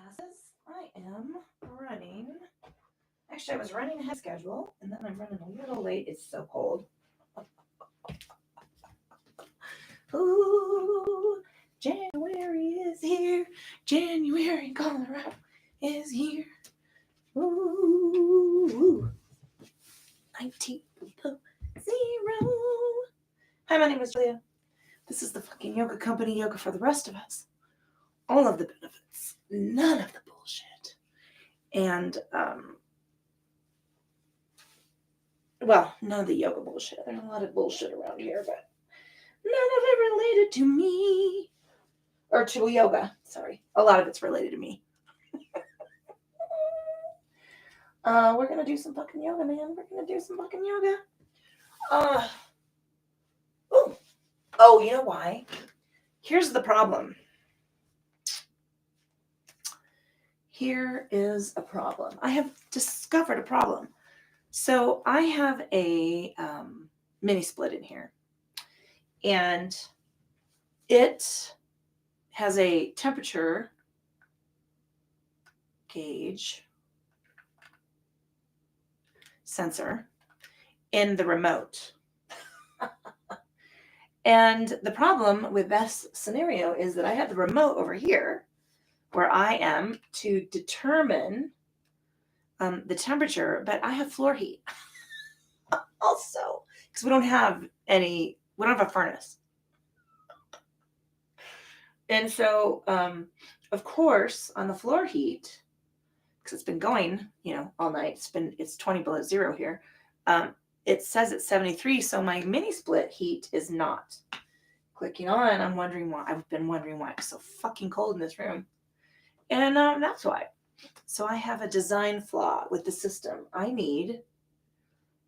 classes. I am running. Actually, I was running ahead of schedule, and then I'm running a little late. It's so cold. Ooh, January is here. January in Colorado is here. Ooh, 19 below zero. Hi, my name is Julia. This is the fucking yoga company, Yoga for the Rest of Us. All of the benefits, none of the bullshit. And, well, none of the yoga bullshit. There's a lot of bullshit around here, but none of it related to me. Or to yoga, sorry. A lot of it's related to me. We're gonna do some fucking yoga, man. We're gonna do some fucking yoga. Oh, you know why? Here's the problem. Here is a problem. I have discovered a problem. So I have a mini split in here, and it has a temperature gauge sensor in the remote. And the problem with this scenario is that I have the remote over here where I am to determine the temperature, but I have floor heat also because we don't have a furnace. And so, of course, on the floor heat, because it's been going, all night, it's 20 below zero here. It says it's 73, so my mini split heat is not clicking on. I'm wondering why. I've been wondering why it's so fucking cold in this room. And that's why. So I have a design flaw with the system. I need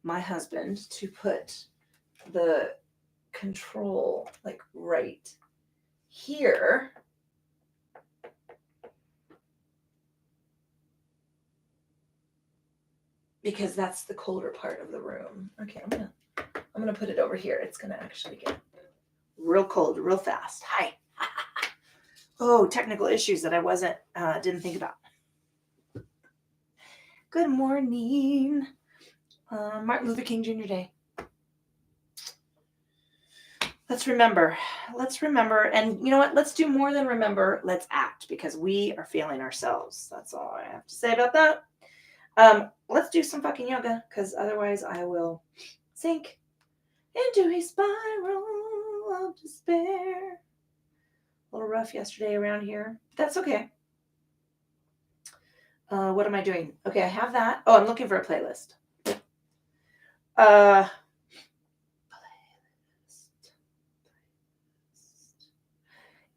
my husband to put the control like right here. Because that's the colder part of the room. Okay, I'm gonna put it over here. It's gonna actually get real cold real fast. Hi. Oh, technical issues that I didn't think about. Good morning. Martin Luther King Jr. Day. Let's remember. And you know what? Let's do more than remember. Let's act, because we are failing ourselves. That's all I have to say about that. Let's do some fucking yoga, because otherwise I will sink into a spiral of despair. A little rough yesterday around here. That's okay. What am I doing? Okay, I have that. Oh, I'm looking for a playlist.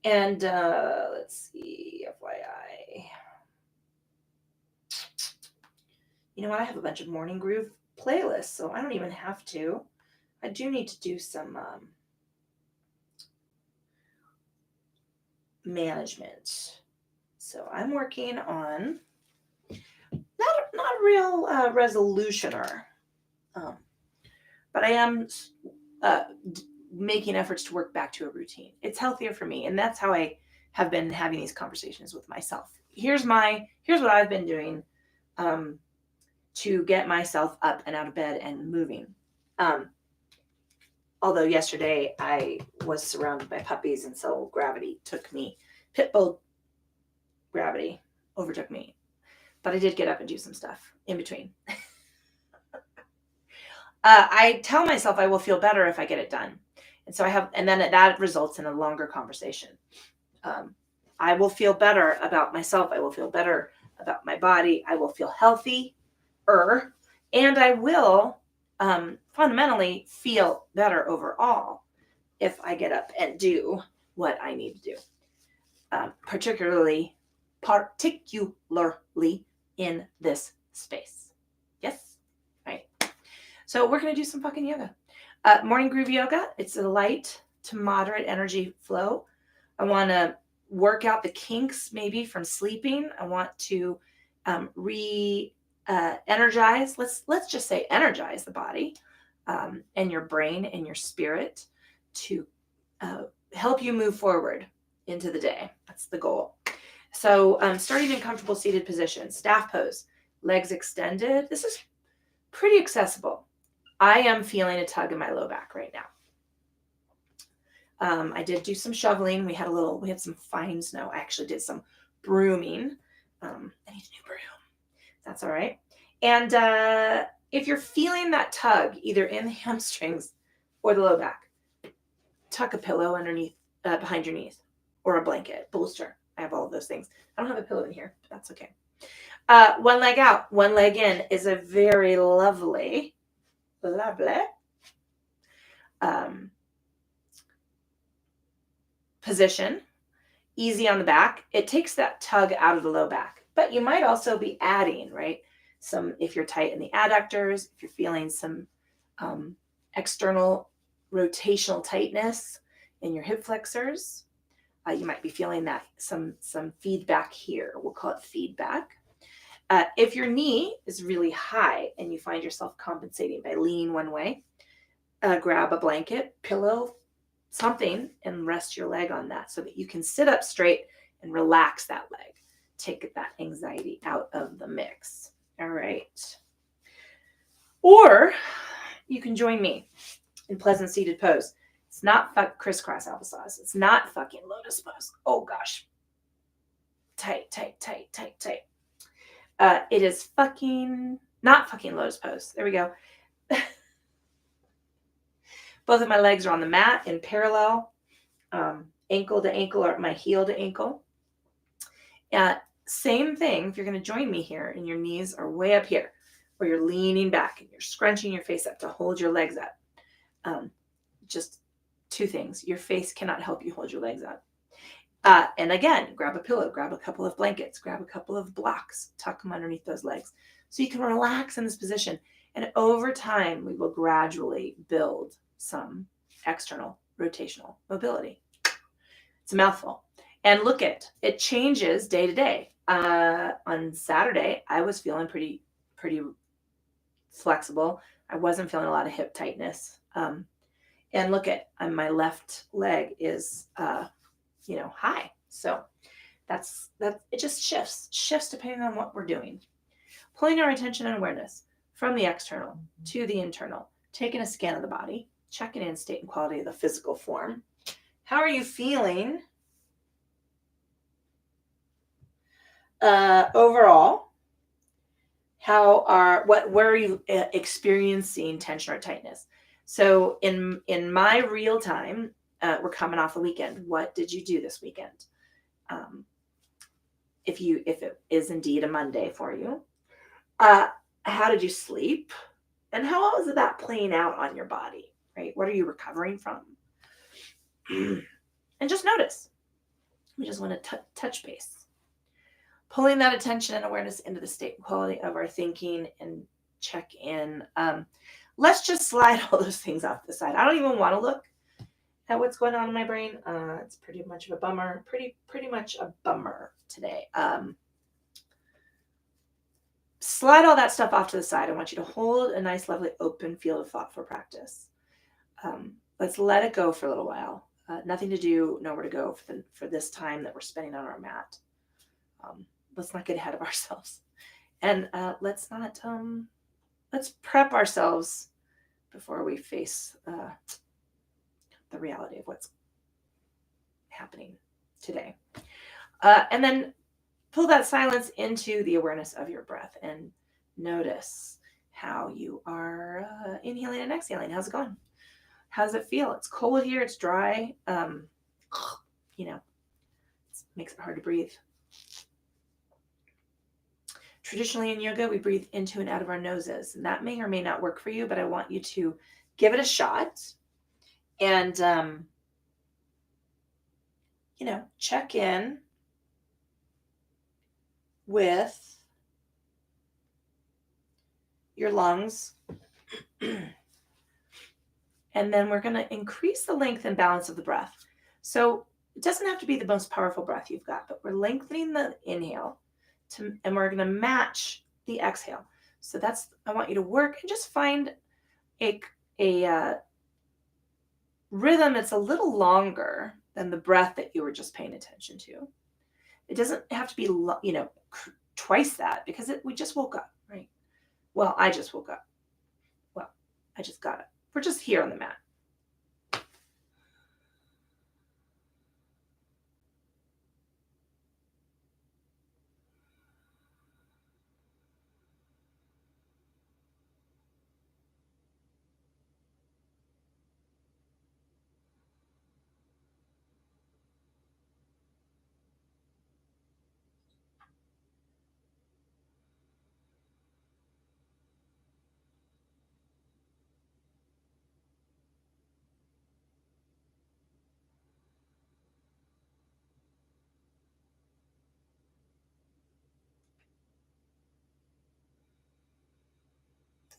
And let's see, FYI. You know what? I have a bunch of Morning Groove playlists, so I don't even have to. I do need to do some management. So I'm working on not a real resolutioner, but I am making efforts to work back to a routine. It's healthier for me, and that's how I have been having these conversations with myself. Here's what I've been doing to get myself up and out of bed and moving. Although yesterday I was surrounded by puppies, and so pitbull gravity overtook me. But I did get up and do some stuff in between. I tell myself I will feel better if I get it done. And then that results in a longer conversation. I will feel better about myself. I will feel better about my body. I will feel healthier, and I will fundamentally feel better overall if I get up and do what I need to do. Particularly in this space. Yes? Right. So we're going to do some fucking yoga. Morning Groove Yoga. It's a light to moderate energy flow. I want to work out the kinks maybe from sleeping. I want to energize. Let's just say energize the body and your brain and your spirit to help you move forward into the day. That's the goal. So starting in comfortable seated position, staff pose, legs extended. This is pretty accessible. I am feeling a tug in my low back right now. I did do some shoveling. We had some fine snow. I actually did some brooming. I need a new broom. That's all right. And if you're feeling that tug, either in the hamstrings or the low back, tuck a pillow underneath, behind your knees, or a blanket, bolster. I have all of those things. I don't have a pillow in here, but that's okay. One leg out, one leg in is a very lovely position. Easy on the back. It takes that tug out of the low back, but you might also be adding, right? If you're tight in the adductors, if you're feeling some external rotational tightness in your hip flexors, you might be feeling that some feedback here. We'll call it feedback. If your knee is really high and you find yourself compensating by leaning one way, grab a blanket, pillow, something, and rest your leg on that so that you can sit up straight and relax that leg. Take that anxiety out of the mix. All right. Or you can join me in pleasant seated pose. It's not crisscross applesauce. It's not fucking lotus pose. Oh gosh. Tight, tight, tight, tight, tight. It is fucking not fucking lotus pose. There we go. Both of my legs are on the mat in parallel, ankle to ankle or my heel to ankle. Same thing if you're going to join me here and your knees are way up here, or you're leaning back and you're scrunching your face up to hold your legs up. Just two things. Your face cannot help you hold your legs up. And again, grab a pillow, grab a couple of blankets, grab a couple of blocks, tuck them underneath those legs so you can relax in this position. And over time, we will gradually build some external rotational mobility. It's a mouthful. And look it changes day to day. On Saturday, I was feeling pretty flexible. I wasn't feeling a lot of hip tightness. And look my left leg is high. So that's it just shifts depending on what we're doing. Pulling our attention and awareness from the external to the internal, taking a scan of the body, checking in state and quality of the physical form. How are you feeling overall? Where are you experiencing tension or tightness? So in my real time, we're coming off the weekend. What did you do this weekend? If it is indeed a Monday for you, how did you sleep? And how was that playing out on your body, right? What are you recovering from? And just notice. We just want to touch base. Pulling that attention and awareness into the state and quality of our thinking and check in. Let's just slide all those things off the side. I don't even want to look at what's going on in my brain. It's pretty much of a bummer. Pretty much a bummer today. Slide all that stuff off to the side. I want you to hold a nice, lovely, open field of thought for practice. Let's let it go for a little while. Nothing to do, nowhere to go for this time that we're spending on our mat. Let's not get ahead of ourselves. And let's prep ourselves before we face the reality of what's happening today. And then pull that silence into the awareness of your breath and notice how you are inhaling and exhaling. How's it going? How does it feel? It's cold here. It's dry. It makes it hard to breathe. Traditionally in yoga, we breathe into and out of our noses, and that may or may not work for you, but I want you to give it a shot and, check in with your lungs. And then we're going to increase the length and balance of the breath. So it doesn't have to be the most powerful breath you've got, but we're lengthening the inhale and we're going to match the exhale. So I want you to work and just find a rhythm that's a little longer than the breath that you were just paying attention to. It doesn't have to be, twice that because we just woke up, right? Well, I just woke up. Well, I just got up. We're just here on the mat.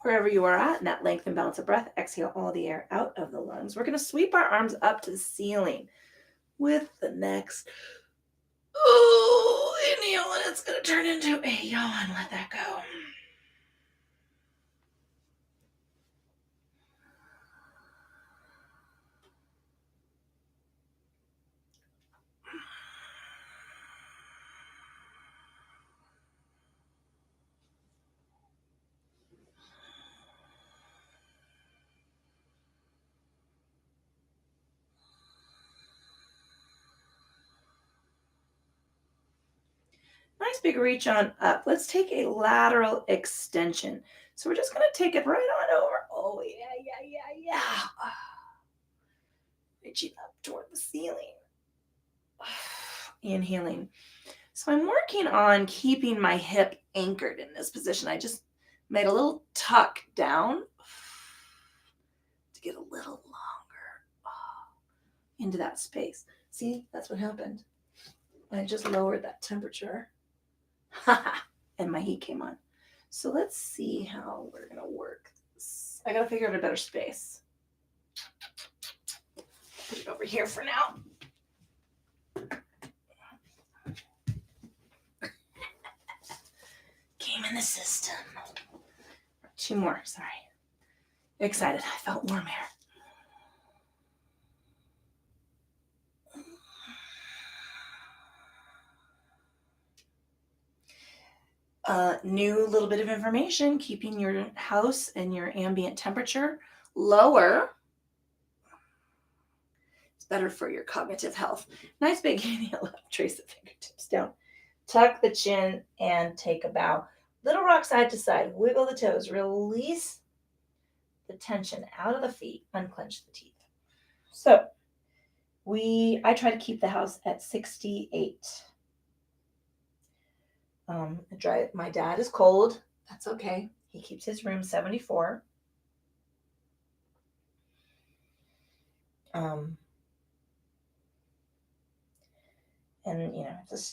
Wherever you are at in that length and balance of breath, exhale all the air out of the lungs. We're going to sweep our arms up to the ceiling with the next inhale, and it's going to turn into a yawn. Let that go. Nice big reach on up. Let's take a lateral extension. So we're just going to take it right on over. Oh, yeah. Reaching up toward the ceiling. Inhaling. So I'm working on keeping my hip anchored in this position. I just made a little tuck down to get a little longer into that space. See, that's what happened. I just lowered that temperature. And my heat came on. So let's see how we're going to work this. I got to figure out a better space. Put it over here for now. Came in the system. 2 more, sorry. Excited, I felt warm air. New little bit of information, keeping your house and your ambient temperature lower. It's better for your cognitive health. Nice big inhale up, trace the fingertips down. Tuck the chin and take a bow. Little rock side to side, wiggle the toes, release the tension out of the feet, unclench the teeth. So I try to keep the house at 68. My dad is cold. That's okay. He keeps his room 74. And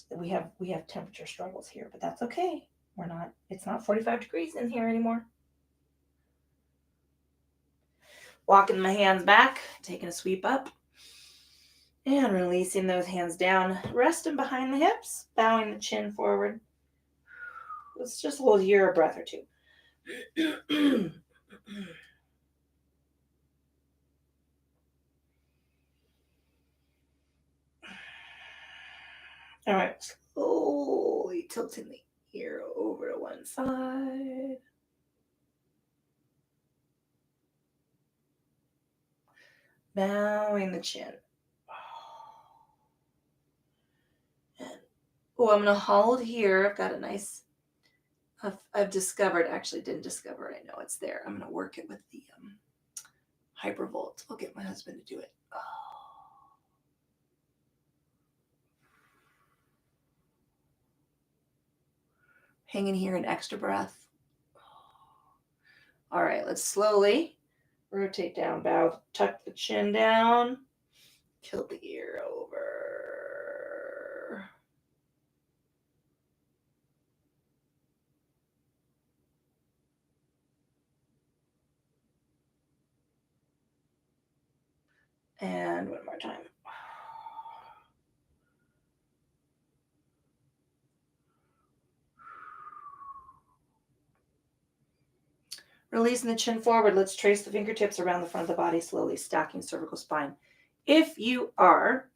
we have temperature struggles here, but that's okay. It's not 45 degrees in here anymore. Walking my hands back, taking a sweep up, and releasing those hands down, resting behind the hips, bowing the chin forward. Let's just hold here a breath or two. All right, slowly tilting the ear over to one side. Bowing the chin. And I'm going to hold here. I've got a nice, I've discovered, actually didn't discover it. I know it's there. I'm going to work it with the Hypervolt. I'll get my husband to do it. Hanging here, an extra breath. All right, let's slowly rotate down, bow, tuck the chin down, tilt the ear over. And one more time. Releasing the chin forward. Let's trace the fingertips around the front of the body, slowly stacking cervical spine. If you are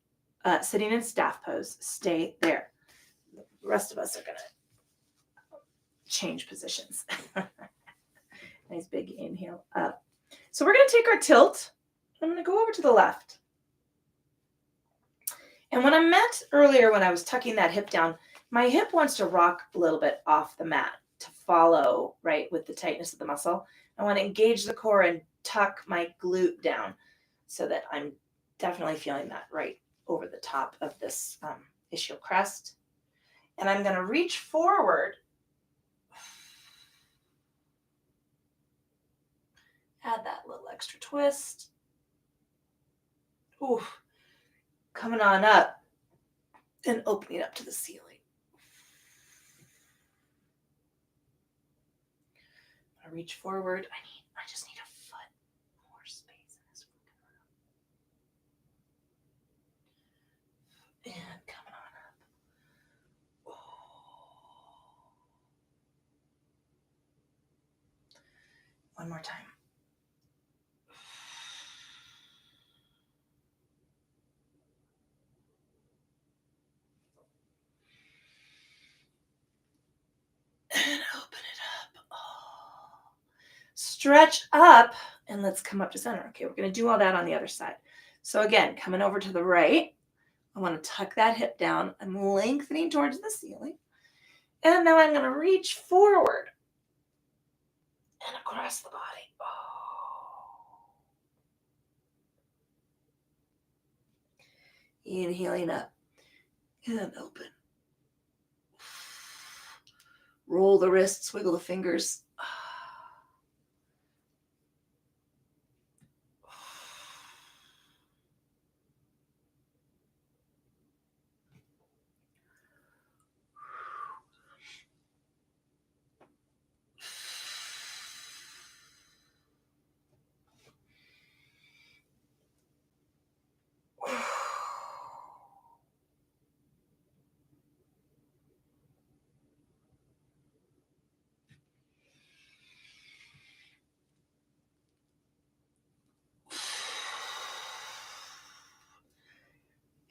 sitting in staff pose, stay there. The rest of us are going to change positions. Nice big inhale up. So we're going to take our tilt. I'm going to go over to the left. And when I meant earlier when I was tucking that hip down, my hip wants to rock a little bit off the mat to follow, right, with the tightness of the muscle. I want to engage the core and tuck my glute down so that I'm definitely feeling that right over the top of this ischial crest. And I'm going to reach forward. Add that little extra twist. Ooh, coming on up and opening up to the ceiling. I reach forward. I just need a foot more space in this fucking room. And coming on up. Oh. One more time. And open it up. Oh. Stretch up and let's come up to center. Okay, we're going to do all that on the other side. So again, coming over to the right, I want to tuck that hip down. I'm lengthening towards the ceiling. And now I'm going to reach forward and across the body. Oh. Inhaling up and open. Roll the wrists, wiggle the fingers.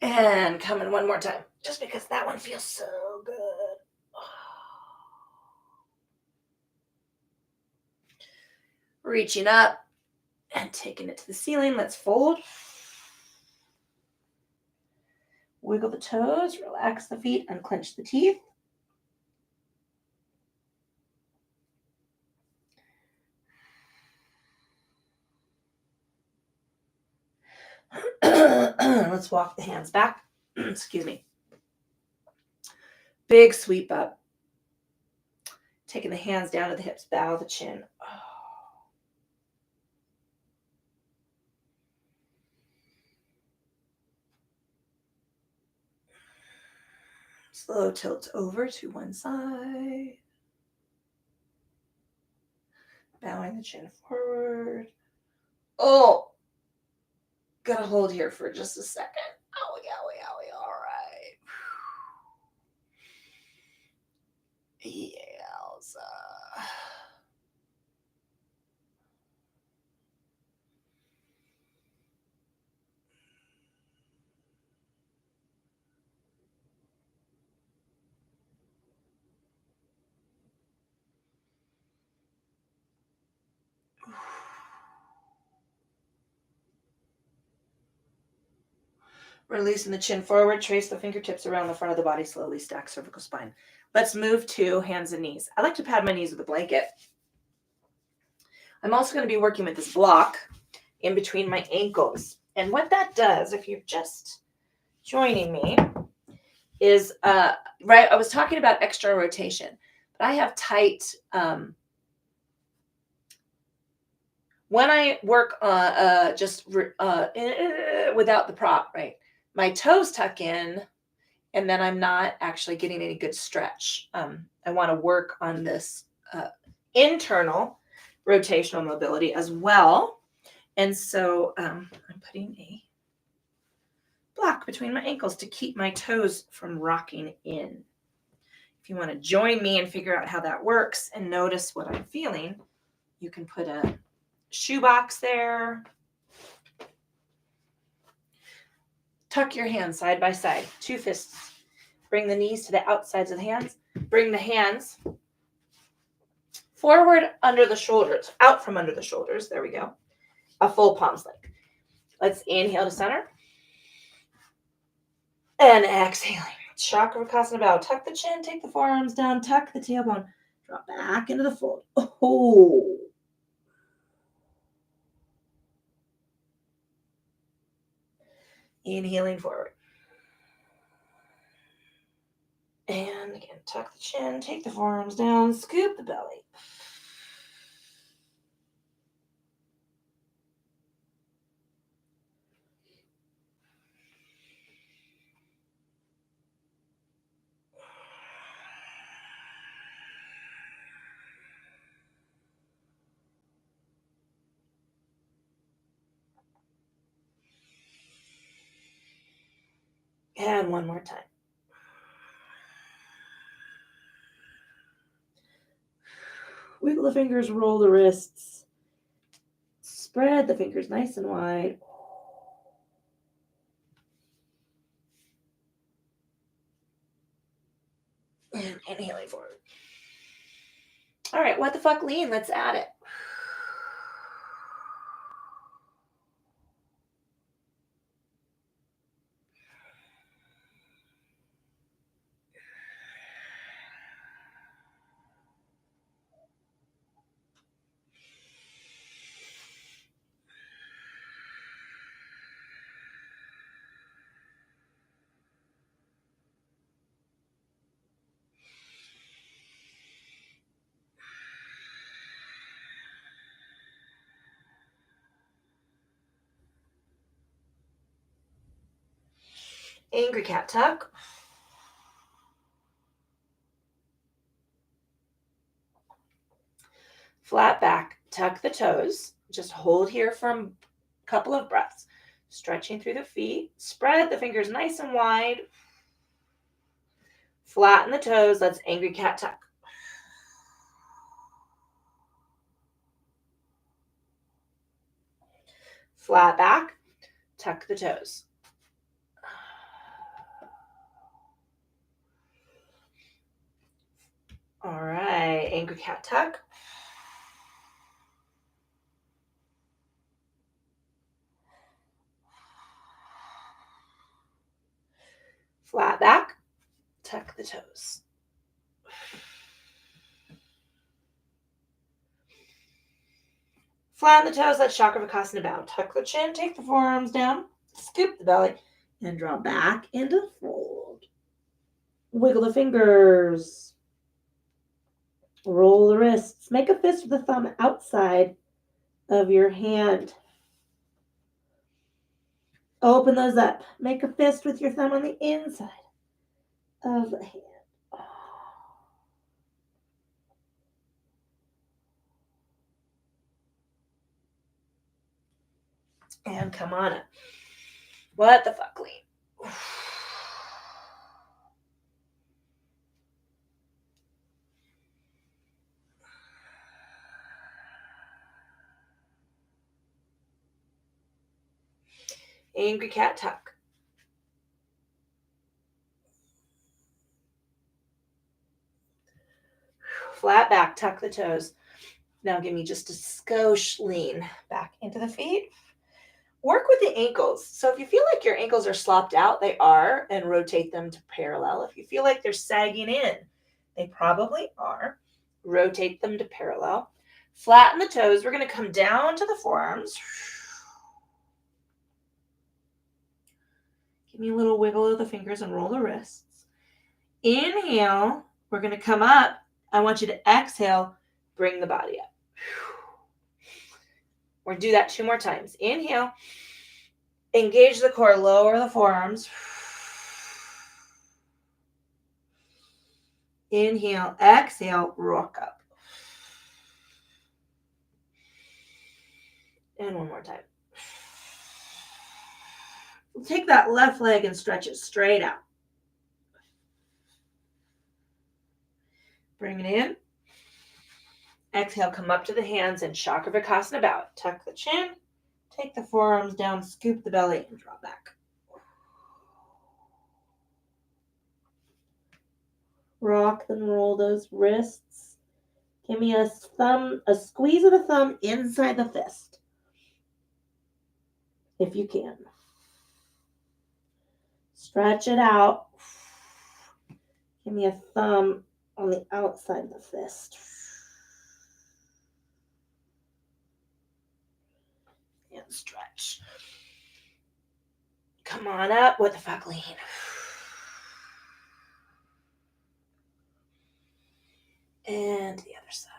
And come in one more time, just because that one feels so good. Reaching up and taking it to the ceiling. Let's fold. Wiggle the toes, relax the feet, unclench the teeth. Let's walk the hands back. Excuse me. Big sweep up. Taking the hands down to the hips, bow the chin. Slow tilt over to one side. Bowing the chin forward. Oh, gotta hold here for just a second. Owie, owie, owie. All right. Yowza. Releasing the chin forward, trace the fingertips around the front of the body, slowly stack cervical spine. Let's move to hands and knees. I like to pad my knees with a blanket. I'm also going to be working with this block in between my ankles. And what that does, if you're just joining me, is, right, I was talking about external rotation, but I have tight, when I work without the prop, right, my toes tuck in, and then I'm not actually getting any good stretch. I want to work on this internal rotational mobility as well. And so I'm putting a block between my ankles to keep my toes from rocking in. If you want to join me and figure out how that works and notice what I'm feeling, you can put a shoebox there. Tuck your hands side by side, two fists. Bring the knees to the outsides of the hands. Bring the hands forward under the shoulders, out from under the shoulders. There we go. A full palm's length. Let's inhale to center. And exhaling. Chakravakasana bow. Tuck the chin, take the forearms down, tuck the tailbone. Drop back into the fold. Oh. Inhaling forward. And again, tuck the chin, take the forearms down, scoop the belly. And one more time. Wiggle the fingers, roll the wrists. Spread the fingers nice and wide. And inhaling forward. All right, what the fuck, lean? Let's add it. Angry cat tuck. Flat back, tuck the toes. Just hold here for a couple of breaths. Stretching through the feet. Spread the fingers nice and wide. Flatten the toes. Let's angry cat tuck. Flat back, tuck the toes. All right, angry cat tuck. Flat back, tuck the toes. Flatten the toes, let Chakravakasana bow. Tuck the chin, take the forearms down, scoop the belly, and draw back into fold. Wiggle the fingers. Roll the wrists. Make a fist with the thumb outside of your hand. Open those up. Make a fist with your thumb on the inside of the hand. And come on up. What the fuck, Lee? Angry cat tuck. Flat back, tuck the toes. Now give me just a skosh lean back into the feet. Work with the ankles. So if you feel like your ankles are slopped out, they are, and rotate them to parallel. If you feel like they're sagging in, they probably are. Rotate them to parallel. Flatten the toes. We're going to come down to the forearms. Give me a little wiggle of the fingers and roll the wrists. Inhale. We're going to come up. I want you to exhale. Bring the body up. We're going to do that 2 more times. Inhale. Engage the core. Lower the forearms. Inhale. Exhale. Rock up. And one more time. Take that left leg and stretch it straight out. Bring it in. Exhale, come up to the hands and Chakravakasana bow. Tuck the chin, take the forearms down, scoop the belly, and draw back. Rock and roll those wrists. Give me a squeeze of the thumb inside the fist. If you can. Stretch it out. Give me a thumb on the outside of the fist. And stretch. Come on up. What the fuck, lean. And the other side.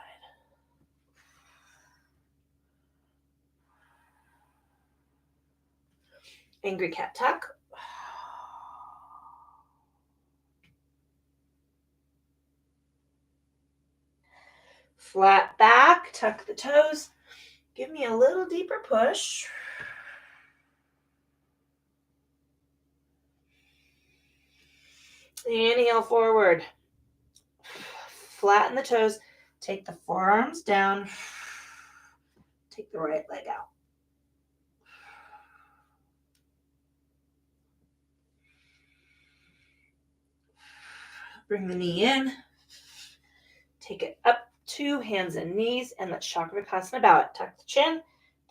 Angry cat tuck. Flat back, tuck the toes. Give me a little deeper push. Inhale forward. Flatten the toes. Take the forearms down. Take the right leg out. Bring the knee in. Take it up to hands and knees, and let's Chakravakasana bow it. Tuck the chin.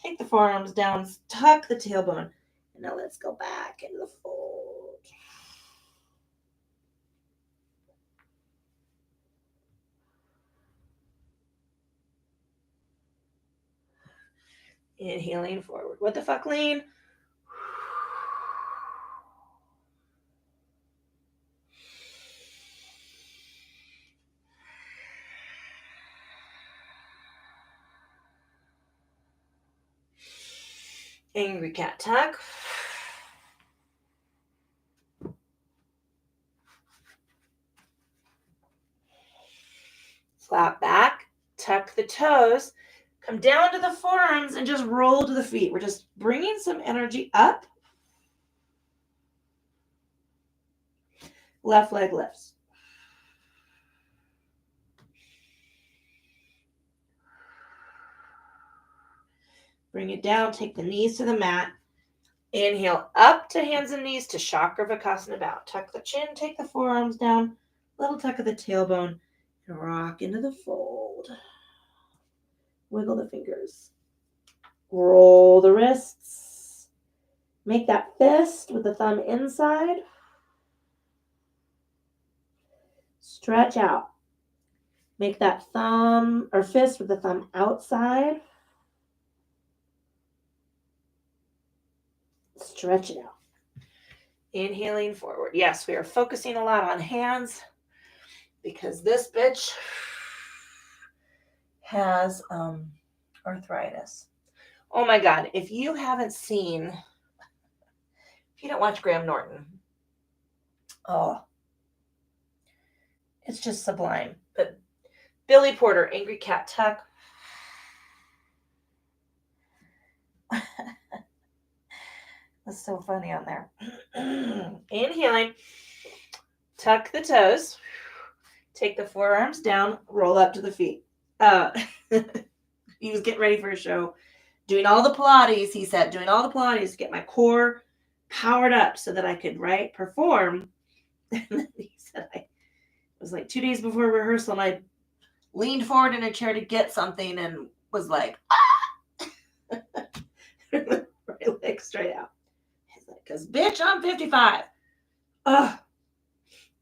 Take the forearms down. Tuck the tailbone. And now let's go back into the fold. Inhaling forward. What the fuck, lean? Angry cat tuck. Flat back. Tuck the toes. Come down to the forearms and just roll to the feet. We're just bringing some energy up. Left leg lifts. Bring it down. Take the knees to the mat. Inhale up to hands and knees to Chakravakasana bow. Tuck the chin. Take the forearms down. Little tuck of the tailbone. And rock into the fold. Wiggle the fingers. Roll the wrists. Make that fist with the thumb inside. Stretch out. Make that thumb or fist with the thumb outside. Stretch it out. Inhaling forward. Yes, we are focusing a lot on hands because this bitch has arthritis. Oh my God. If you haven't seen, if you don't watch Graham Norton, oh, it's just sublime. But Billy Porter, Angry Cat Tuck. That's so funny on there. Inhaling. Tuck the toes. Take the forearms down. Roll up to the feet. He was getting ready for a show. Doing all the Pilates, he said. Doing all the Pilates to get my core powered up so that I could, perform. And then he said, it was like 2 days before rehearsal, and I leaned forward in a chair to get something and was like, ah! Right leg straight out. He's like, because bitch, I'm 55. Ugh.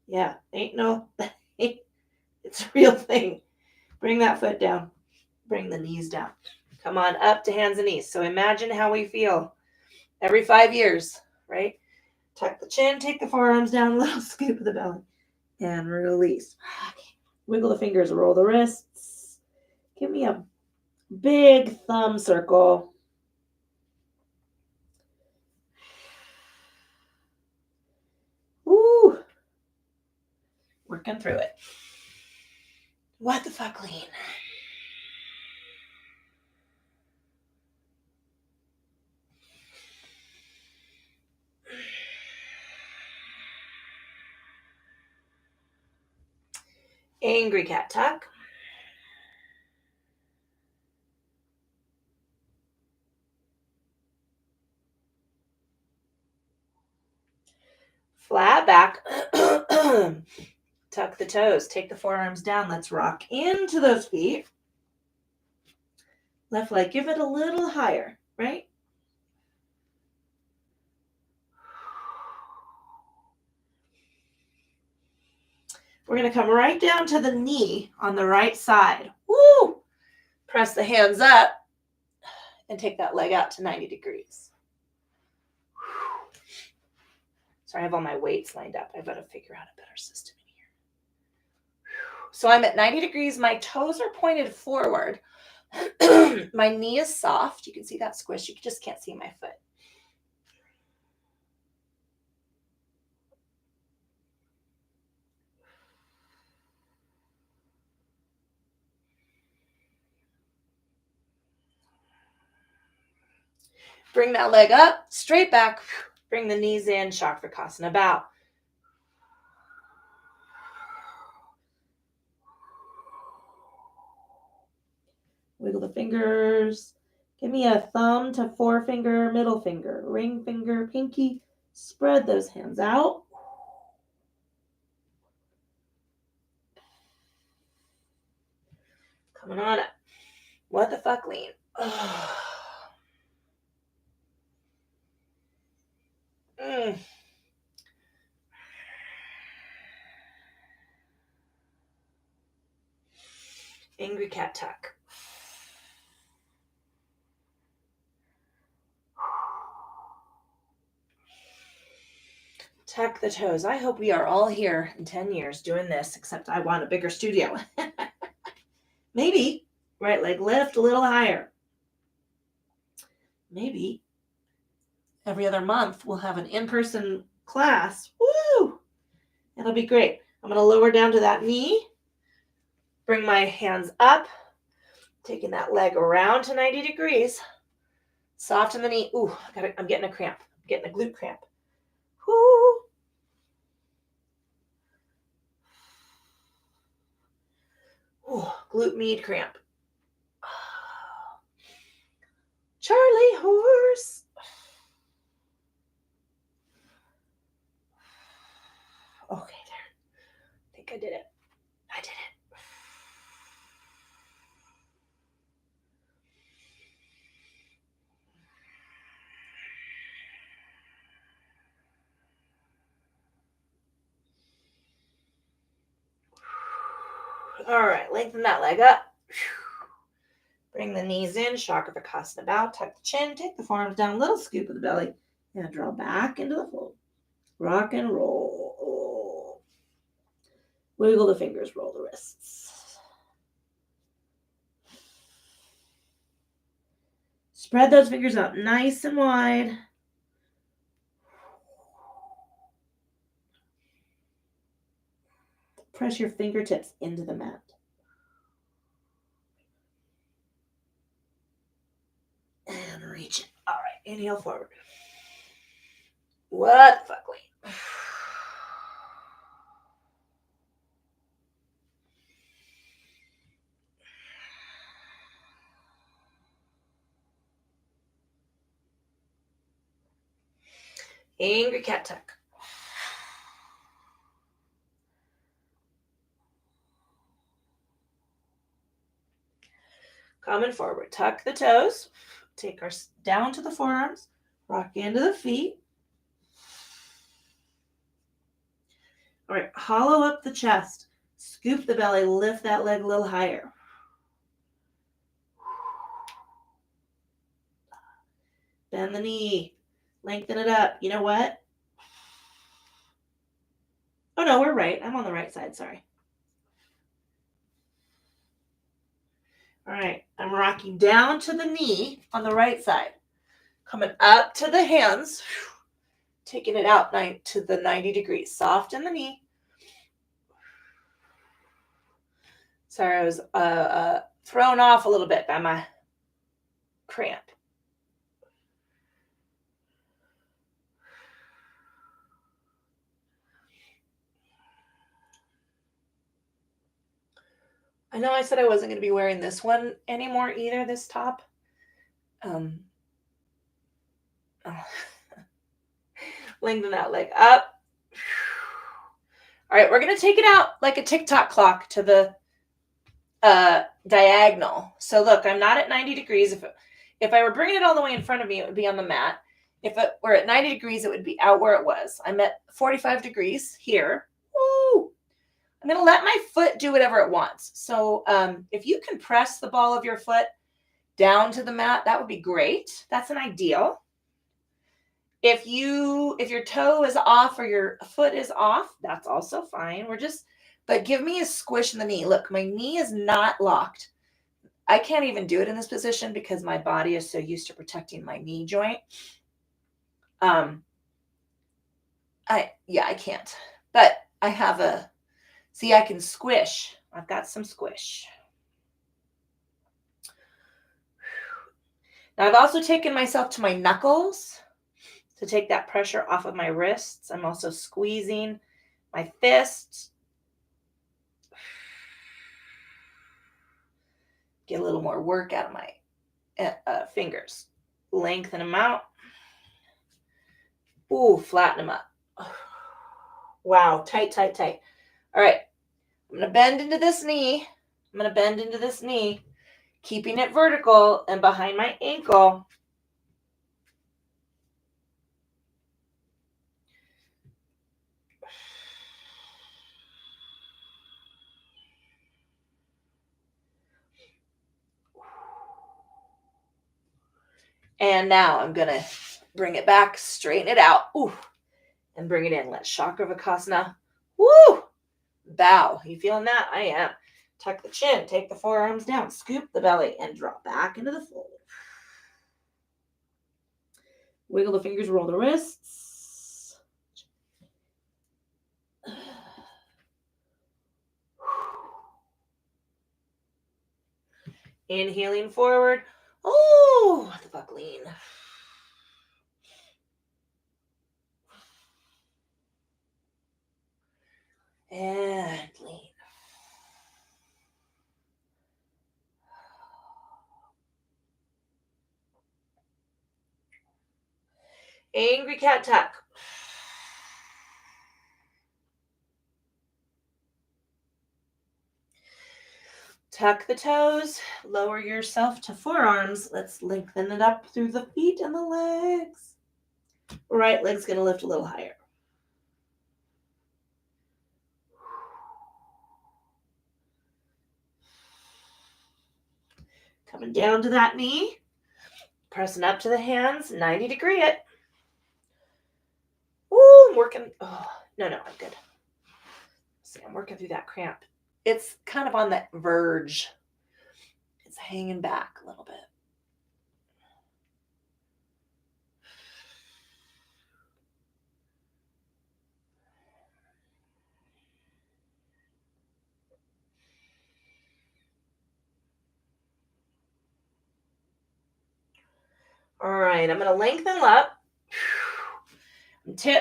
Yeah, it's a real thing. Bring that foot down. Bring the knees down. Come on up to hands and knees. So imagine how we feel every 5 years, right? Tuck the chin, take the forearms down, a little scoop of the belly, and release. Wiggle the fingers, roll the wrists. Give me a big thumb circle. Woo! Working through it. What the fuck, lean? Angry cat tuck. Flat back. Tuck the toes. Take the forearms down. Let's rock into those feet. Left leg, give it a little higher, right? We're going to come right down to the knee on the right side. Woo! Press the hands up and take that leg out to 90 degrees. Sorry, I have all my weights lined up. I've got to figure out a better system in here. So I'm at 90 degrees. My toes are pointed forward. My knee is soft. You can see that squish. You just can't see my foot. Bring that leg up, straight back. Bring the knees in, Chakrasana bow. Wiggle the fingers. Give me a thumb to forefinger, middle finger, ring finger, pinky. Spread those hands out. Coming on up. What the fuck, lean? Angry cat tuck. Tuck the toes. I hope we are all here in 10 years doing this, except I want a bigger studio. Maybe right leg lift a little higher. Maybe every other month we'll have an in-person class. Woo! It'll be great. I'm going to lower down to that knee. Bring my hands up. Taking that leg around to 90 degrees. Soften the knee. Ooh, I'm getting a cramp. I'm getting a glute cramp. Woo! Ooh, glute med cramp. Charlie horse. Okay, there. I think I did it. I did it. All right, lengthen that leg up. Bring the knees in, Chakrasana bow, tuck the chin, take the forearms down, little scoop of the belly, and draw back into the fold. Rock and roll. Wiggle the fingers, roll the wrists. Spread those fingers out nice and wide. Press your fingertips into the mat. And reach it. All right, inhale forward. What the fuck, Lee? Angry cat tuck. Coming forward. Tuck the toes. Take our down to the forearms. Rock into the feet. All right, hollow up the chest. Scoop the belly. Lift that leg a little higher. Bend the knee. Lengthen it up. You know what? Oh, no, we're right. I'm on the right side. Sorry. All right, I'm rocking down to the knee on the right side. Coming up to the hands. Taking it out to the 90 degrees. Soften the knee. Sorry, I was thrown off a little bit by my cramp. I know I said I wasn't going to be wearing this one anymore either, this top. Lengthen that leg up. All right, we're going to take it out like a TikTok clock to the diagonal. So look, I'm not at 90 degrees. If I were bringing it all the way in front of me, it would be on the mat. If it were at 90 degrees, it would be out where it was. I'm at 45 degrees here. Woo! I'm going to let my foot do whatever it wants. So if you can press the ball of your foot down to the mat, that would be great. That's an ideal. If your toe is off or your foot is off, that's also fine. But give me a squish in the knee. Look, my knee is not locked. I can't even do it in this position because my body is so used to protecting my knee joint. I can't. But I have I can squish. I've got some squish. Now I've also taken myself to my knuckles to take that pressure off of my wrists. I'm also squeezing my fists. Get a little more work out of my fingers. Lengthen them out. Ooh, flatten them up. Wow, tight, tight, tight. All right, I'm going to bend into this knee. Keeping it vertical and behind my ankle. And now I'm going to bring it back, straighten it out. Ooh, and bring it in. Let's Chakravakasana. Woo! Bow. You feeling that? I am. Tuck the chin, take the forearms down, scoop the belly, and drop back into the fold. Wiggle the fingers, roll the wrists. Inhaling forward. Oh, the buck lean. And lean. Angry cat tuck. Tuck the toes, lower yourself to forearms. Let's lengthen it up through the feet and the legs. Right leg's going to lift a little higher. Coming down to that knee. Pressing up to the hands, 90 degree it. Ooh, I'm working. Oh, no, I'm good. See, I'm working through that cramp. It's kind of on that verge. It's hanging back a little bit. All right, I'm going to lengthen up.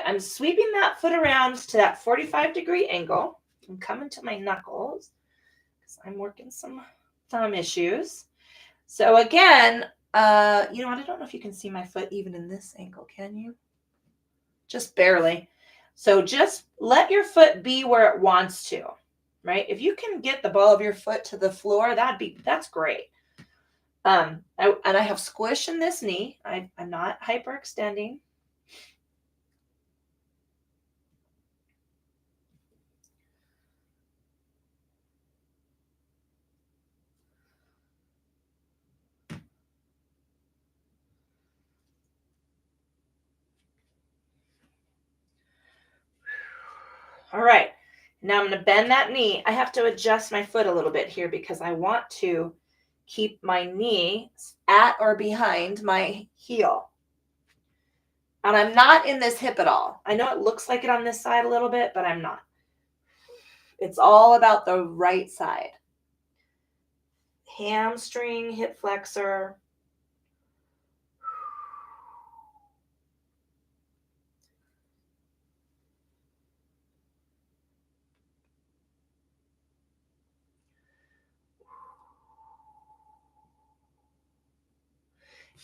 I'm sweeping that foot around to that 45-degree angle. I'm coming to my knuckles because I'm working some thumb issues. So again, I don't know if you can see my foot even in this angle, can you? Just barely. So just let your foot be where it wants to, right? If you can get the ball of your foot to the floor, that's great. I have squish in this knee. I'm not hyperextending. All right. Now I'm going to bend that knee. I have to adjust my foot a little bit here because I want to keep my knee at or behind my heel. And I'm not in this hip at all. I know it looks like it on this side a little bit, but I'm not. It's all about the right side. Hamstring, hip flexor.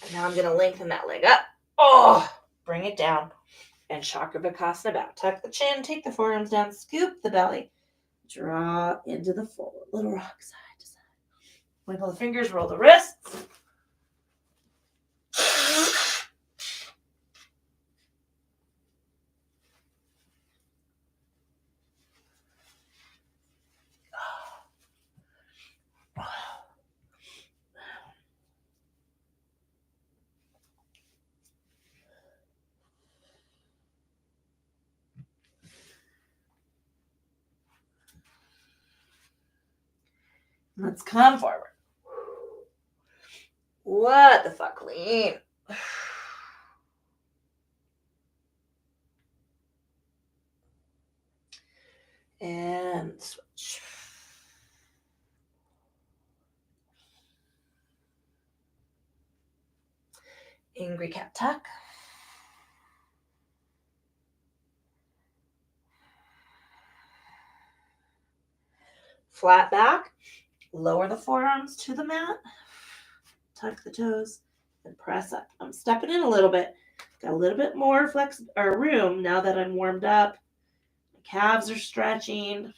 And now I'm going to lengthen that leg up. Oh, bring it down and Chakravarkasana bow. Tuck the chin, take the forearms down, scoop the belly, draw into the fold. Little rock side to side. Wiggle the fingers, roll the wrists. Let's come forward. What the fuck, lean. And switch. Angry cat tuck. Flat back. Lower the forearms to the mat. Tuck the toes and press up. I'm stepping in a little bit. Got a little bit more room now that I'm warmed up. My calves are stretching.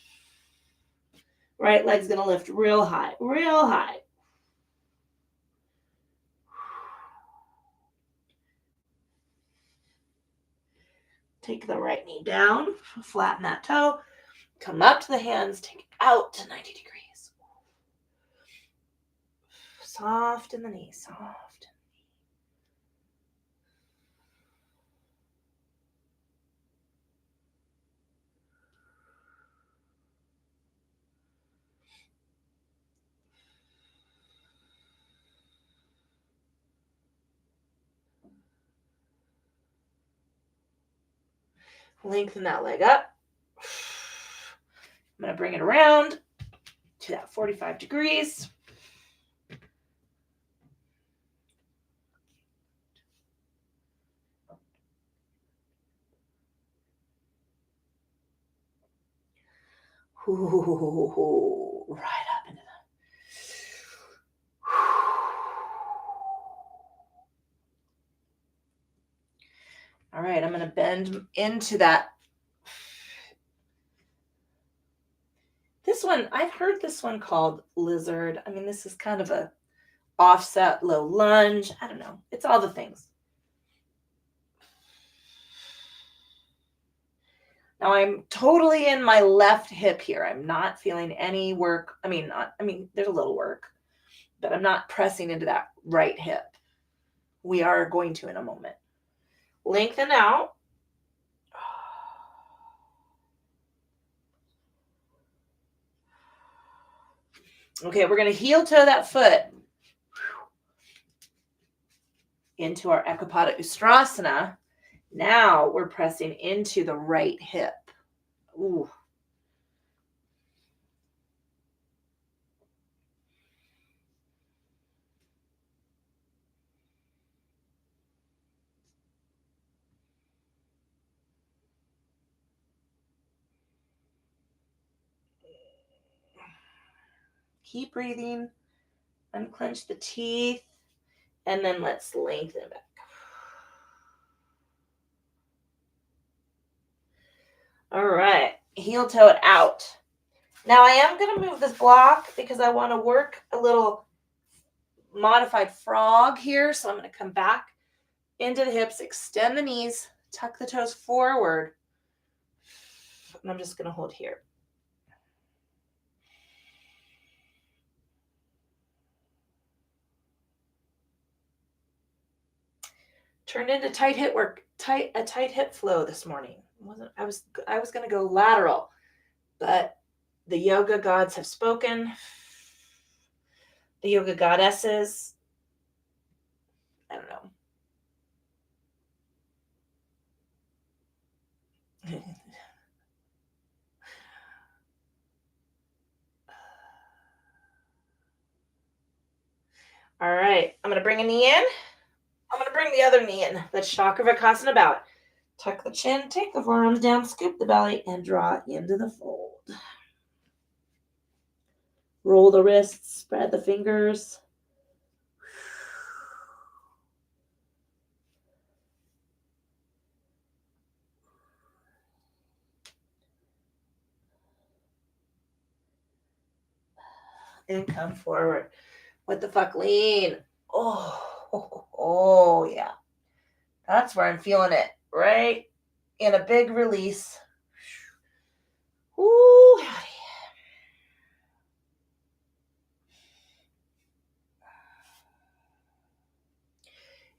Right leg's going to lift real high, real high. Take the right knee down, flatten that toe. Come up to the hands, take it out to 90 degrees. Soften the knee, soft. Lengthen that leg up. I'm going to bring it around to that 45 degrees. Ooh, right up into that. All right, I'm going to bend into that. This one, I've heard this one called lizard. I mean, this is kind of a offset low lunge. I don't know. It's all the things. Now I'm totally in my left hip here. I'm not feeling any work. I mean, there's a little work, but I'm not pressing into that right hip. We are going to in a moment. Lengthen out. Okay, we're going to heel toe that foot into our Ekapada Ustrasana. Now we're pressing into the right hip. Ooh. Keep breathing. Unclench the teeth. And then let's lengthen it back. All right. Heel toe it out. Now I am going to move this block because I want to work a little modified frog here. So I'm going to come back into the hips, extend the knees, tuck the toes forward. And I'm just going to hold here. Turned into tight hip work, a tight hip flow this morning. I was going to go lateral, but the yoga gods have spoken. The yoga goddesses, I don't know. All right, I'm going to bring a knee in. I'm going to bring the other knee in. Let's Chakravarkasana bow. Tuck the chin, take the forearms down, scoop the belly, and draw into the fold. Roll the wrists, spread the fingers. and come forward. What the fuck, lean. Oh, yeah. That's where I'm feeling it, right? In a big release. Ooh, howdy.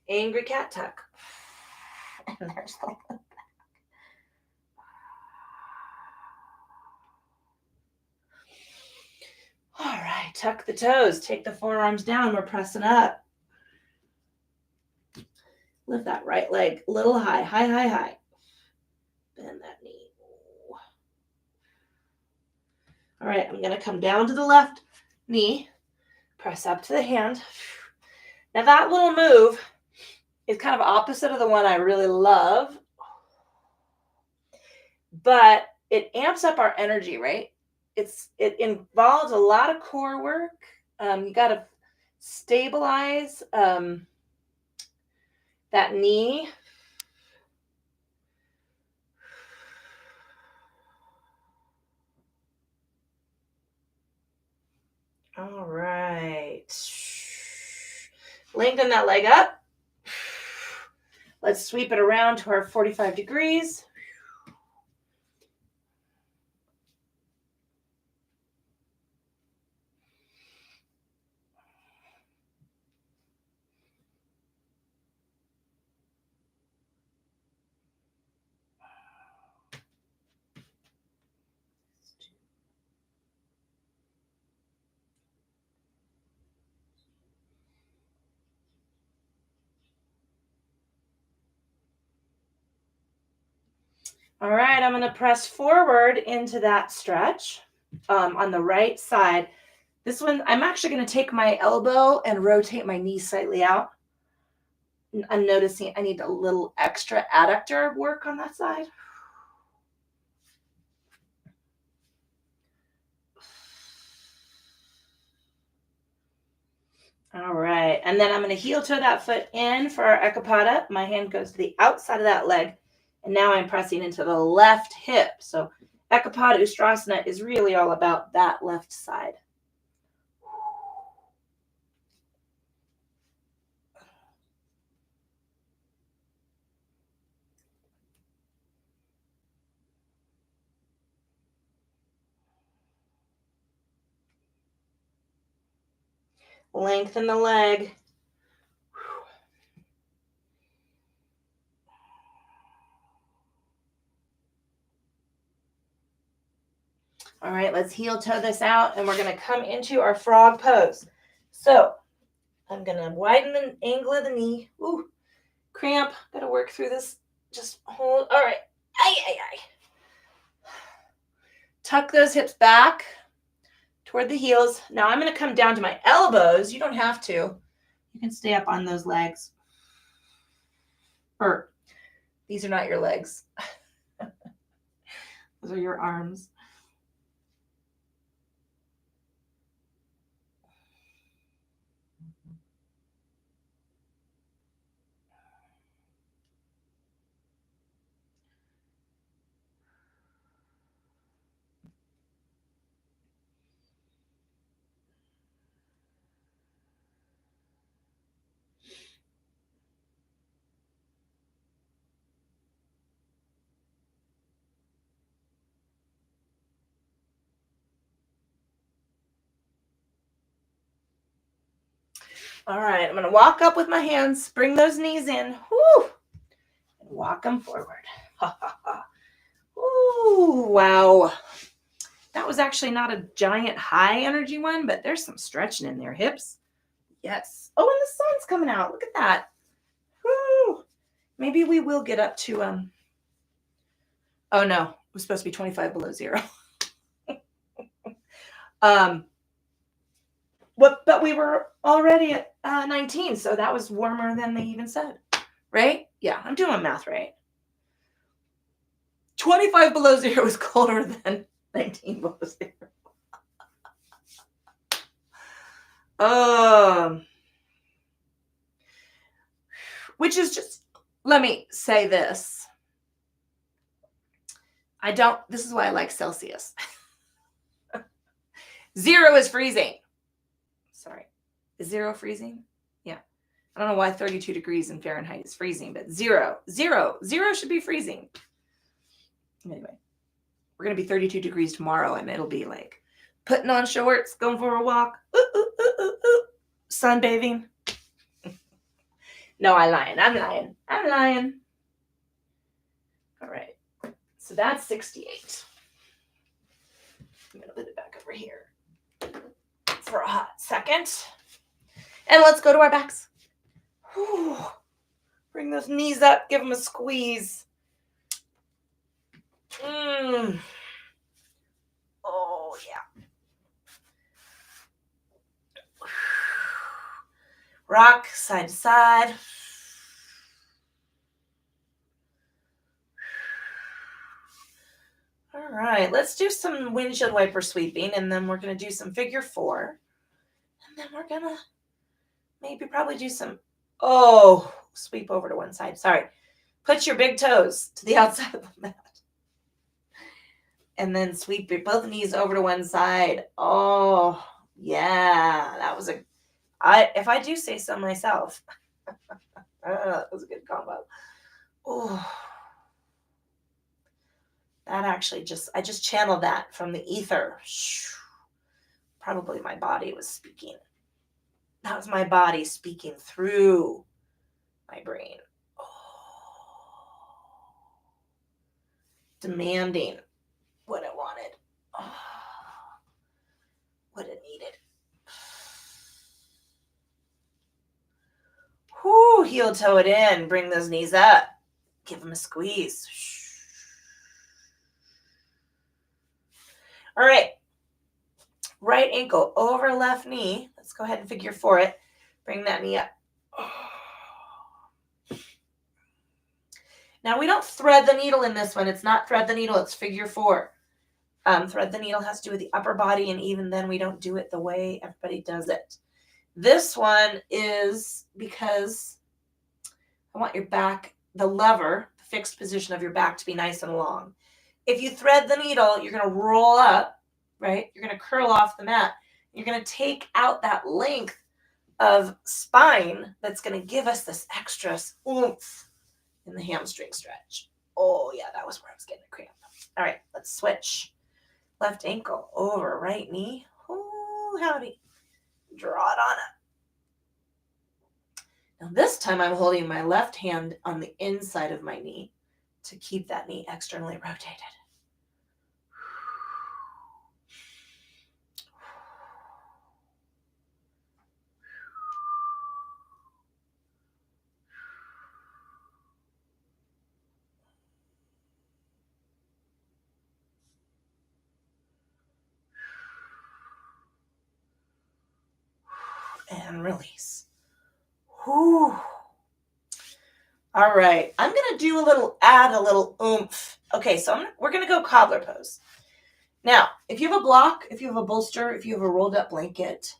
Angry cat tuck. And there's the look back. All right, tuck the toes. Take the forearms down. We're pressing up. Lift that right leg a little high, high, high, high. Bend that knee. All right, I'm going to come down to the left knee. Press up to the hand. Now that little move is kind of opposite of the one I really love, but it amps up our energy, right? It involves a lot of core work. You got to stabilize that knee. All right. Lengthen that leg up. Let's sweep it around to our 45 degrees. All right, I'm going to press forward into that stretch on the right side. This one, I'm actually going to take my elbow and rotate my knee slightly out. I'm noticing I need a little extra adductor work on that side. All right, and then I'm going to heel toe that foot in for our Ekapada. My hand goes to the outside of that leg, and now I'm pressing into the left hip. So Ekapada Ustrasana is really all about that left side. Lengthen the leg. All right, let's heel toe this out, and we're going to come into our frog pose. So I'm going to widen the angle of the knee. Ooh, cramp. Got to work through this. Just hold. All right. Aye, aye, aye. Tuck those hips back toward the heels. Now I'm going to come down to my elbows. You don't have to. You can stay up on those legs. Or these are not your legs. Those are your arms. All right, I'm going to walk up with my hands, bring those knees in, whoo, and walk them forward. Ha, ha, ha. Ooh, wow. That was actually not a giant high energy one, but there's some stretching in there. Hips. Yes. Oh, and the sun's coming out. Look at that. Woo. Maybe we will get up to, oh no, it was supposed to be 25 below zero. But we were already at 19, so that was warmer than they even said, right? Yeah, I'm doing my math right. 25 below zero is colder than 19 below zero. Which is just, let me say this. This is why I like Celsius. 0 is freezing. Sorry. Is 0 freezing? Yeah. I don't know why 32 degrees in Fahrenheit is freezing, but 0 should be freezing. Anyway, we're going to be 32 degrees tomorrow, and it'll be like putting on shorts, going for a walk, sunbathing. No, I'm lying. All right. So that's 68. I'm going to put it back over here for a hot second. And let's go to our backs. Whew. Bring those knees up. Give them a squeeze. Oh, yeah. Rock side to side. All right, let's do some windshield wiper sweeping, and then we're going to do some figure 4. And then we're going to maybe probably do some, sweep over to one side. Sorry. Put your big toes to the outside of the mat. And then sweep your both knees over to one side. Oh, yeah. That was if I do say so myself, that was a good combo. Oh, that actually I just channeled that from the ether. Probably my body was speaking. That was my body speaking through my brain. Demanding what it wanted. What it needed. Whoo, heel toe it in. Bring those knees up. Give them a squeeze. All right. Right ankle over left knee. Let's go ahead and figure 4 it. Bring that knee up. Now, we don't thread the needle in this one. It's not thread the needle. It's figure 4. Thread the needle has to do with the upper body, and even then we don't do it the way everybody does it. This one is because I want your back, the lever, the fixed position of your back to be nice and long. If you thread the needle, you're going to roll up, right? You're going to curl off the mat. You're going to take out that length of spine that's going to give us this extra oomph in the hamstring stretch. Oh, yeah, that was where I was getting a cramp. All right, let's switch. Left ankle over right knee. Oh, howdy. Draw it on up. Now this time I'm holding my left hand on the inside of my knee to keep that knee externally rotated. And release. Whew. All right, I'm going to add a little oomph. Okay, so we're going to go cobbler pose. Now, if you have a block, if you have a bolster, if you have a rolled up blanket,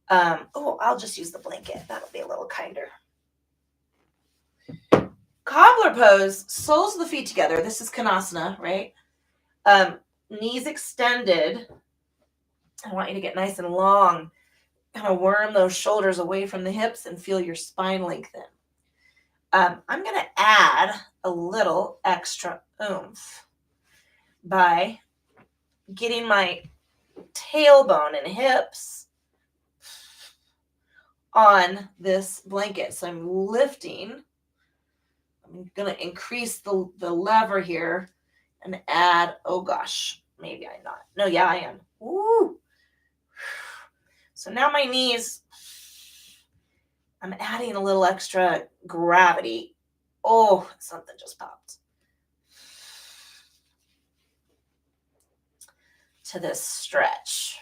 I'll just use the blanket. That'll be a little kinder. Cobbler pose, soles of the feet together. This is Konasana, right? Knees extended. I want you to get nice and long. Kind of worm those shoulders away from the hips and feel your spine lengthen. I'm going to add a little extra oomph by getting my tailbone and hips on this blanket. So I'm lifting. I'm going to increase the lever here and add, maybe I'm not. No, yeah, I am. Woo! So now my knees, I'm adding a little extra gravity. Oh, something just popped. To this stretch.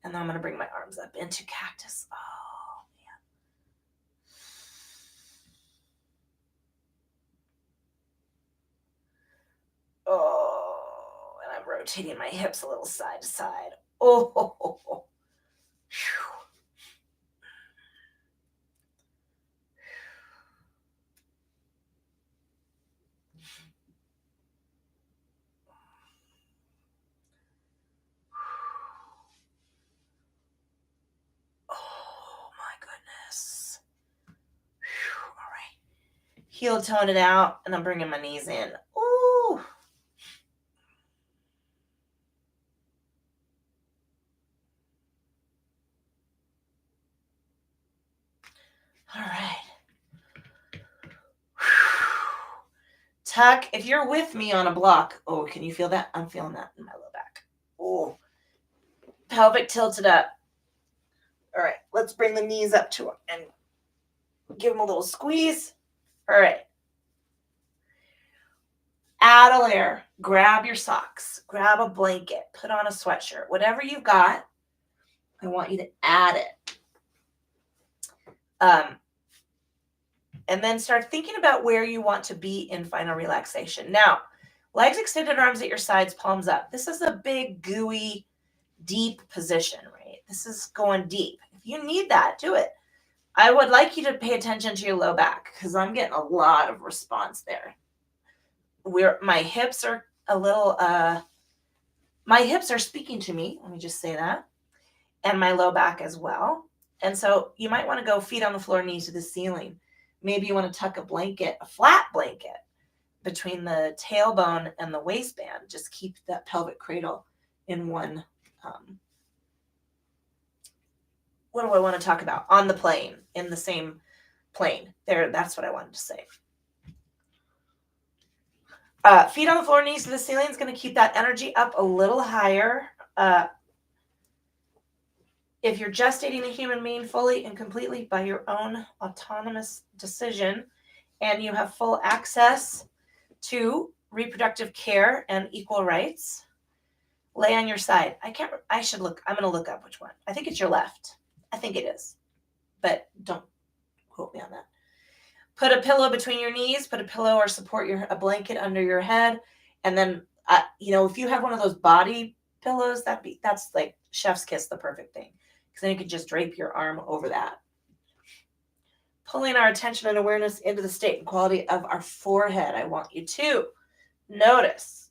And then I'm going to bring my arms up into cactus. Oh, man. Oh, and I'm rotating my hips a little side to side. Oh, Phew. heel tone it out, and I'm bringing my knees in. Ooh. All right. Tuck, if you're with me on a block, oh, can you feel that? I'm feeling that in my low back. Oh, pelvic tilted up. All right, let's bring the knees up to them and give them a little squeeze. All right. Add a layer. Grab your socks. Grab a blanket. Put on a sweatshirt. Whatever you've got, I want you to add it. And then start thinking about where you want to be in final relaxation. Now, legs extended, arms at your sides, palms up. This is a big, gooey, deep position, right? This is going deep. If you need that, do it. I would like you to pay attention to your low back because I'm getting a lot of response there. My hips are a little, my hips are speaking to me. Let me just say that. And my low back as well. And so you might want to go feet on the floor, knees to the ceiling. Maybe you want to tuck a flat blanket between the tailbone and the waistband. Just keep that pelvic cradle in one. What do I want to talk about? On the plane, in the same plane. There, that's what I wanted to say. Feet on the floor, knees to the ceiling is going to keep that energy up a little higher. If you're gestating a human being fully and completely by your own autonomous decision, and you have full access to reproductive care and equal rights, lay on your side. I'm going to look up which one. I think it's your left. I think it is, but don't quote me on that. Put a pillow between your knees, put a pillow or a blanket under your head. And then, if you have one of those body pillows, that's like chef's kiss, the perfect thing. Because then you can just drape your arm over that. Pulling our attention and awareness into the state and quality of our forehead. I want you to notice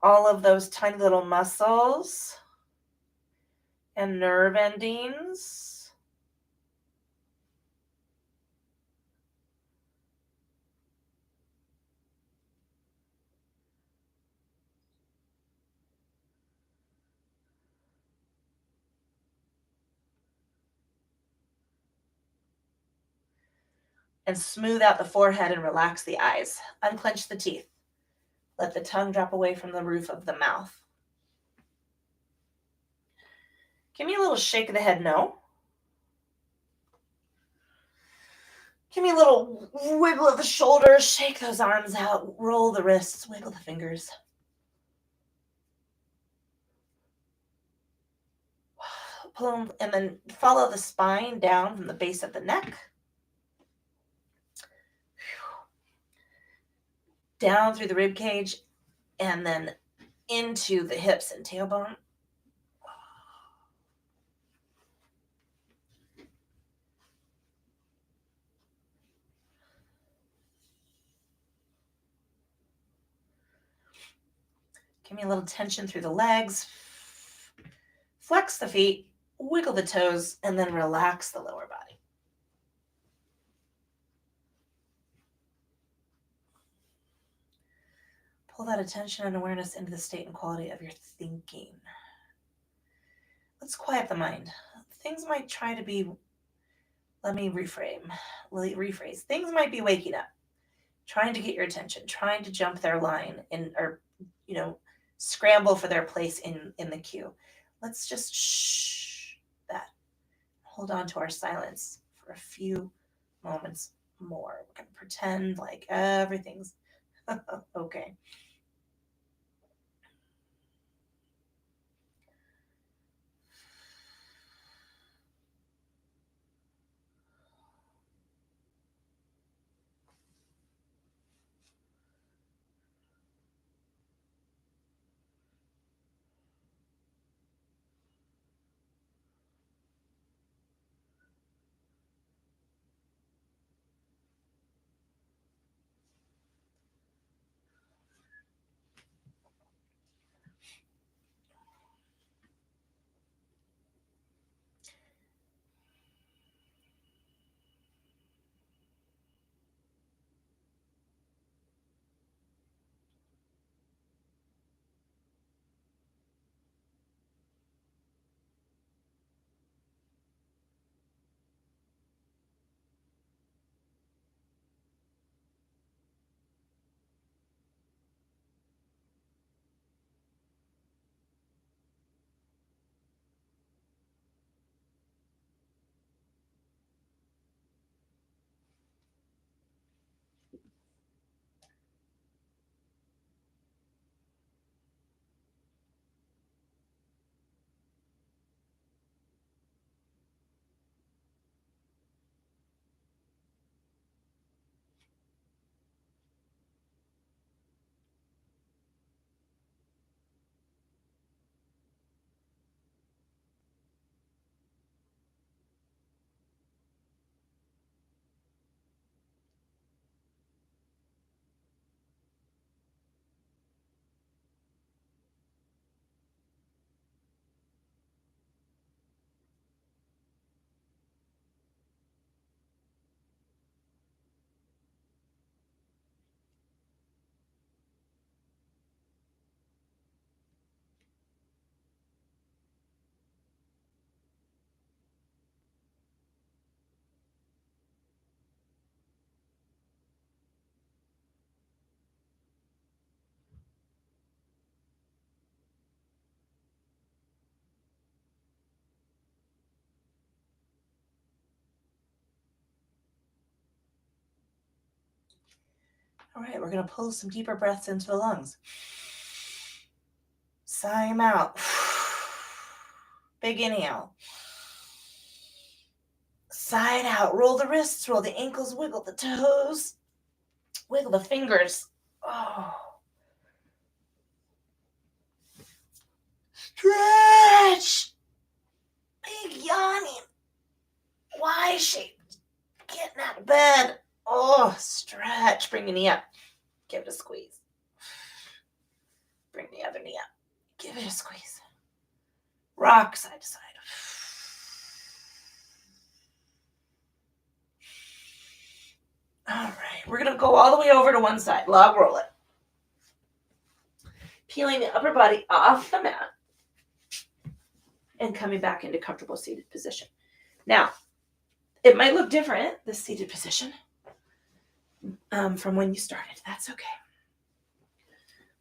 all of those tiny little muscles and nerve endings. And smooth out the forehead and relax the eyes. Unclench the teeth. Let the tongue drop away from the roof of the mouth. Give me a little shake of the head, no. Give me a little wiggle of the shoulders. Shake those arms out. Roll the wrists. Wiggle the fingers. Pull them, and then follow the spine down from the base of the neck. Down through the rib cage, and then into the hips and tailbone. Give me a little tension through the legs. Flex the feet, wiggle the toes, and then relax the lower body. Pull that attention and awareness into the state and quality of your thinking. Let's quiet the mind. Things might try to be, let me rephrase. Things might be waking up, trying to get your attention, trying to jump their line or scramble for their place in the queue. Let's just shh that. Hold on to our silence for a few moments more. We're going to pretend like everything's okay. All right, we're going to pull some deeper breaths into the lungs. Sigh them out. Big inhale. Sigh it out. Roll the wrists, roll the ankles, wiggle the toes, wiggle the fingers. Oh. Stretch. Big yawning. Y-shaped. Getting out of bed. Oh, stretch. Bring your knee up. Give it a squeeze. Bring the other knee up. Give it a squeeze. Rock side to side. All right, we're going to go all the way over to one side. Log roll it. Peeling the upper body off the mat and coming back into comfortable seated position. Now, it might look different, this seated position, from when you started. That's okay.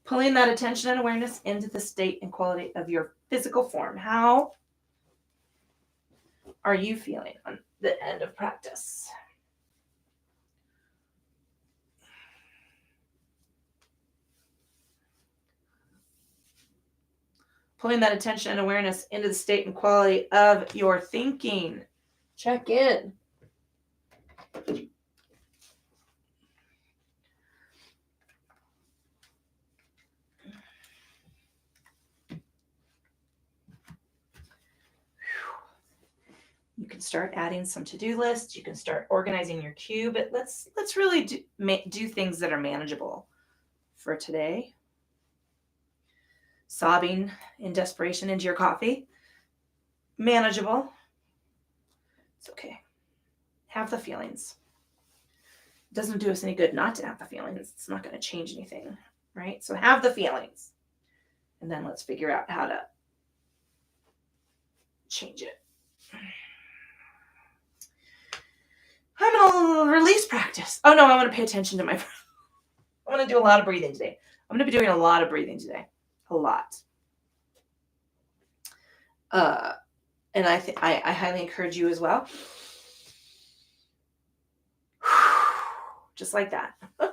Pulling that attention and awareness into the state and quality of your physical form. How are you feeling on the end of practice? Pulling that attention and awareness into the state and quality of your thinking. Check in. You can start adding some to-do lists. You can start organizing your cube. But let's really do things that are manageable for today. Sobbing in desperation into your coffee. Manageable. It's okay. Have the feelings. It doesn't do us any good not to have the feelings. It's not going to change anything, right? So have the feelings. And then let's figure out how to change it. I'm going to release practice. Oh, no, I want to pay attention to my breath. I want to do a lot of breathing today. I'm going to be doing a lot of breathing today. A lot. And I highly encourage you as well. Just like that. All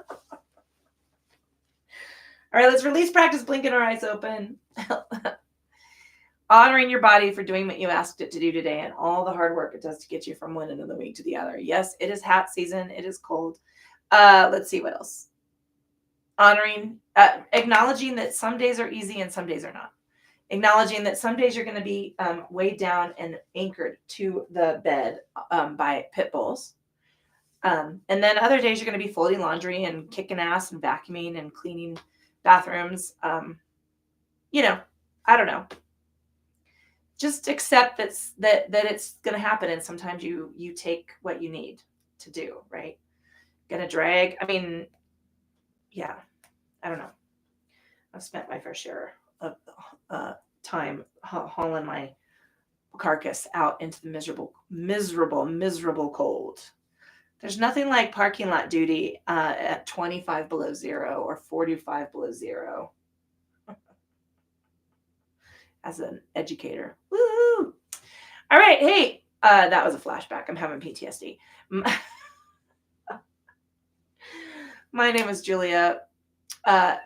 right, let's release practice, blinking our eyes open. Honoring your body for doing what you asked it to do today and all the hard work it does to get you from one end of the week to the other. Yes, it is hat season. It is cold. Let's see what else. Acknowledging that some days are easy and some days are not. Acknowledging that some days you're going to be weighed down and anchored to the bed by pit bulls. And then other days you're going to be folding laundry and kicking ass and vacuuming and cleaning bathrooms. I don't know. Just accept that it's going to happen. And sometimes you take what you need to do, right? Going to drag. I mean, yeah, I don't know. I've spent my fair share of time hauling my carcass out into the miserable cold. There's nothing like parking lot duty at 25 below zero or 45 below zero. As an educator. Woo! All right. Hey, that was a flashback. I'm having PTSD. My name is Julia.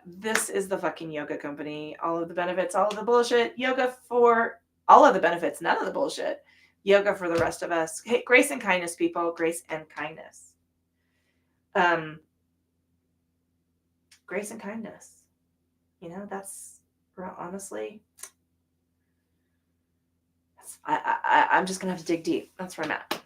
This is the fucking yoga company. All of the benefits, all of the bullshit. Yoga for all of the benefits, none of the bullshit. Yoga for the rest of us. Hey, grace and kindness, people. Grace and kindness. Grace and kindness. That's honestly... I'm just going to have to dig deep. That's where I'm at.